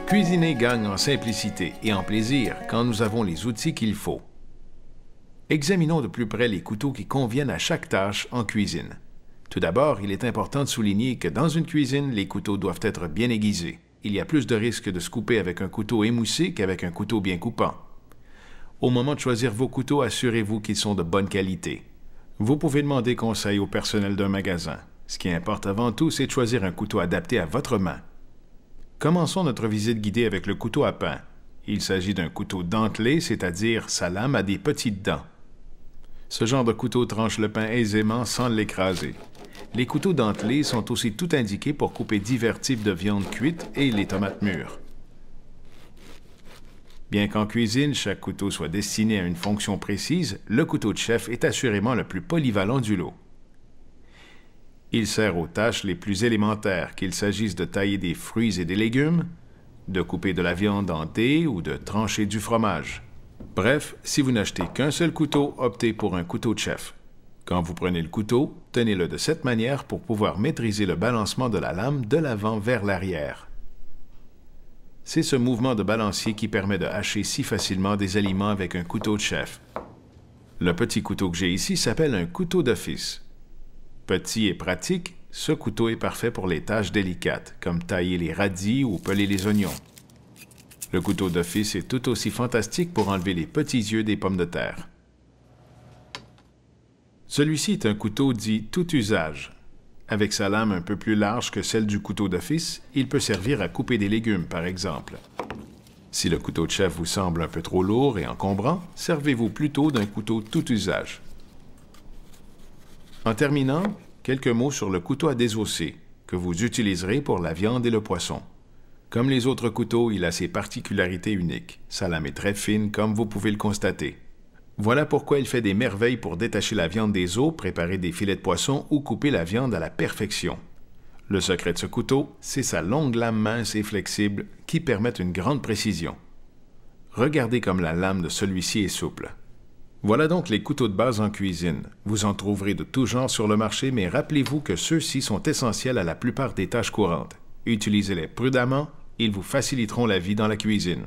Cuisiner gagne en simplicité et en plaisir quand nous avons les outils qu'il faut. Examinons de plus près les couteaux qui conviennent à chaque tâche en cuisine. Tout d'abord, il est important de souligner que dans une cuisine, les couteaux doivent être bien aiguisés. Il y a plus de risques de se couper avec un couteau émoussé qu'avec un couteau bien coupant. Au moment de choisir vos couteaux, assurez-vous qu'ils sont de bonne qualité. Vous pouvez demander conseil au personnel d'un magasin. Ce qui importe avant tout, c'est de choisir un couteau adapté à votre main. Commençons notre visite guidée avec le couteau à pain. Il s'agit d'un couteau dentelé, c'est-à-dire sa lame a des petites dents. Ce genre de couteau tranche le pain aisément sans l'écraser. Les couteaux dentelés sont aussi tout indiqués pour couper divers types de viande cuite et les tomates mûres. Bien qu'en cuisine, chaque couteau soit destiné à une fonction précise, le couteau de chef est assurément le plus polyvalent du lot. Il sert aux tâches les plus élémentaires, qu'il s'agisse de tailler des fruits et des légumes, de couper de la viande en dés ou de trancher du fromage. Bref, si vous n'achetez qu'un seul couteau, optez pour un couteau de chef. Quand vous prenez le couteau, tenez-le de cette manière pour pouvoir maîtriser le balancement de la lame de l'avant vers l'arrière. C'est ce mouvement de balancier qui permet de hacher si facilement des aliments avec un couteau de chef. Le petit couteau que j'ai ici s'appelle un couteau d'office. Petit et pratique, ce couteau est parfait pour les tâches délicates, comme tailler les radis ou peler les oignons. Le couteau d'office est tout aussi fantastique pour enlever les petits yeux des pommes de terre. Celui-ci est un couteau dit tout usage. Avec sa lame un peu plus large que celle du couteau d'office, il peut servir à couper des légumes, par exemple. Si le couteau de chef vous semble un peu trop lourd et encombrant, servez-vous plutôt d'un couteau tout usage. En terminant, quelques mots sur le couteau à désosser, que vous utiliserez pour la viande et le poisson. Comme les autres couteaux, il a ses particularités uniques. Sa lame est très fine, comme vous pouvez le constater. Voilà pourquoi il fait des merveilles pour détacher la viande des os, préparer des filets de poisson ou couper la viande à la perfection. Le secret de ce couteau, c'est sa longue lame mince et flexible qui permet une grande précision. Regardez comme la lame de celui-ci est souple. Voilà donc les couteaux de base en cuisine. Vous en trouverez de tout genre sur le marché, mais rappelez-vous que ceux-ci sont essentiels à la plupart des tâches courantes. Utilisez-les prudemment, ils vous faciliteront la vie dans la cuisine.